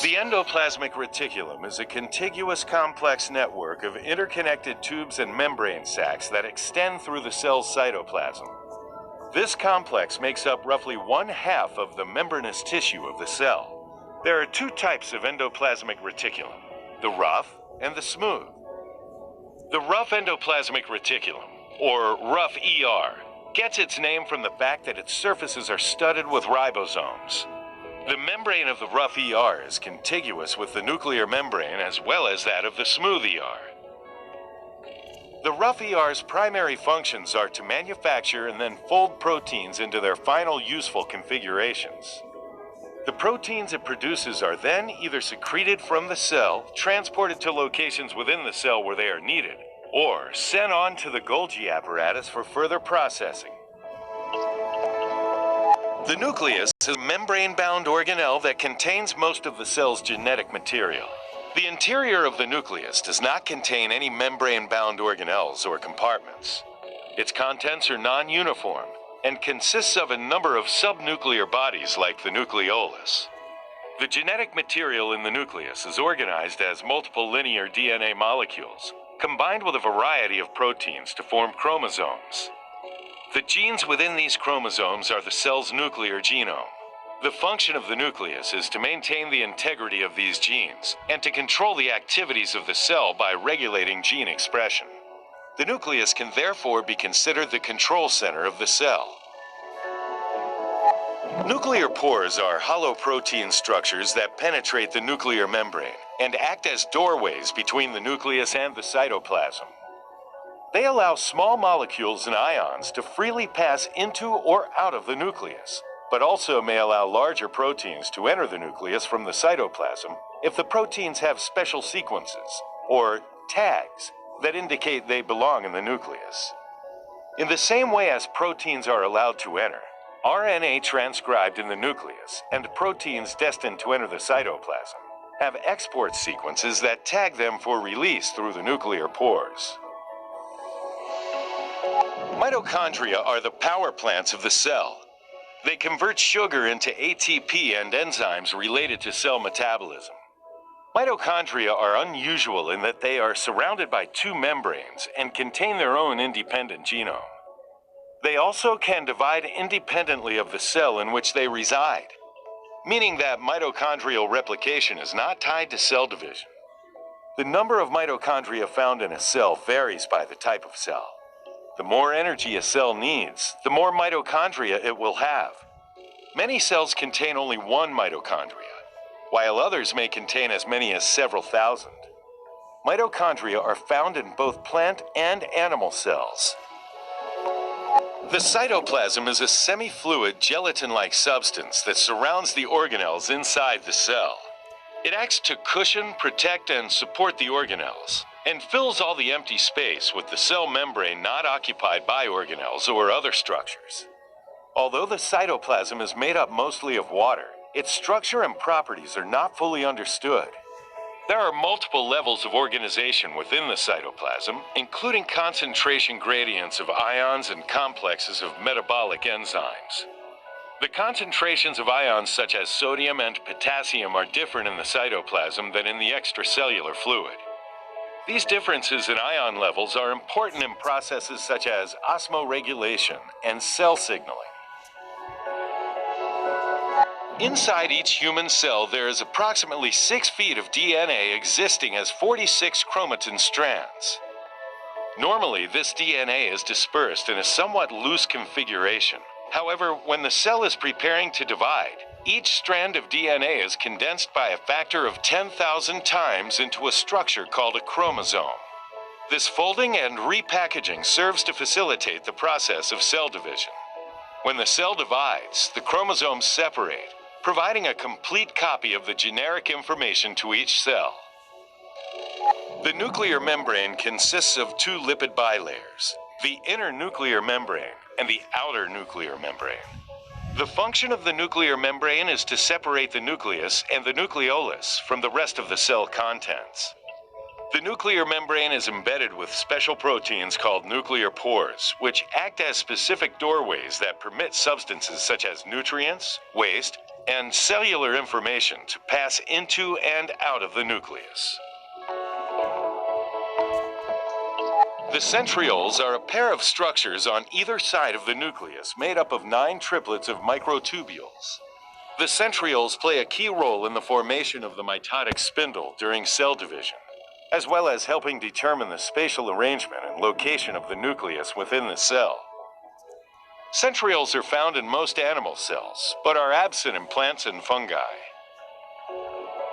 The endoplasmic reticulum is a contiguous complex network of interconnected tubes and membrane sacs that extend through the cell's cytoplasm. This complex makes up roughly 1/2 of the membranous tissue of the cell. There are two types of endoplasmic reticulum, the rough and the smooth. The rough endoplasmic reticulum, or rough ER, gets its name from the fact that its surfaces are studded with ribosomes. The membrane of the rough ER is contiguous with the nuclear membrane as well as that of the smooth ER. The rough ER's primary functions are to manufacture and then fold proteins into their final useful configurations. The proteins it produces are then either secreted from the cell, transported to locations within the cell where they are needed, or sent on to the Golgi apparatus for further processing. The nucleus is a membrane-bound organelle that contains most of the cell's genetic material. The interior of the nucleus does not contain any membrane-bound organelles or compartments. Its contents are non-uniform and consists of a number of subnuclear bodies like the nucleolus. The genetic material in the nucleus is organized as multiple linear DNA molecules, combined with a variety of proteins to form chromosomes. The genes within these chromosomes are the cell's nuclear genome. The function of the nucleus is to maintain the integrity of these genes and to control the activities of the cell by regulating gene expression. The nucleus can therefore be considered the control center of the cell. Nuclear pores are hollow protein structures that penetrate the nuclear membrane and act as doorways between the nucleus and the cytoplasm. They allow small molecules and ions to freely pass into or out of the nucleus, but also may allow larger proteins to enter the nucleus from the cytoplasm if the proteins have special sequences, or tags, that indicate they belong in the nucleus. In the same way as proteins are allowed to enter, RNA transcribed in the nucleus and proteins destined to enter the cytoplasm have export sequences that tag them for release through the nuclear pores. Mitochondria are the power plants of the cell. They convert sugar into ATP and enzymes related to cell metabolism. Mitochondria are unusual in that they are surrounded by two membranes and contain their own independent genome. They also can divide independently of the cell in which they reside, meaning that mitochondrial replication is not tied to cell division. The number of mitochondria found in a cell varies by the type of cell. The more energy a cell needs, the more mitochondria it will have. Many cells contain only one mitochondria, while others may contain as many as several thousand. Mitochondria are found in both plant and animal cells. The cytoplasm is a semi-fluid, gelatin-like substance that surrounds the organelles inside the cell. It acts to cushion, protect, and support the organelles, and fills all the empty space with the cell membrane not occupied by organelles or other structures. Although the cytoplasm is made up mostly of water, its structure and properties are not fully understood. There are multiple levels of organization within the cytoplasm, including concentration gradients of ions and complexes of metabolic enzymes. The concentrations of ions such as sodium and potassium are different in the cytoplasm than in the extracellular fluid. These differences in ion levels are important in processes such as osmoregulation and cell signaling. Inside each human cell, there is approximately 6 feet of DNA existing as 46 chromatin strands. Normally, this DNA is dispersed in a somewhat loose configuration. However, when the cell is preparing to divide, each strand of DNA is condensed by a factor of 10,000 times into a structure called a chromosome. This folding and repackaging serves to facilitate the process of cell division. When the cell divides, the chromosomes separate, providing a complete copy of the generic information to each cell. The nuclear membrane consists of two lipid bilayers, the inner nuclear membrane and the outer nuclear membrane. The function of the nuclear membrane is to separate the nucleus and the nucleolus from the rest of the cell contents. The nuclear membrane is embedded with special proteins called nuclear pores, which act as specific doorways that permit substances such as nutrients, waste, and cellular information to pass into and out of the nucleus. The centrioles are a pair of structures on either side of the nucleus made up of 9 triplets of microtubules. The centrioles play a key role in the formation of the mitotic spindle during cell division, as well as helping determine the spatial arrangement and location of the nucleus within the cell. Centrioles are found in most animal cells, but are absent in plants and fungi.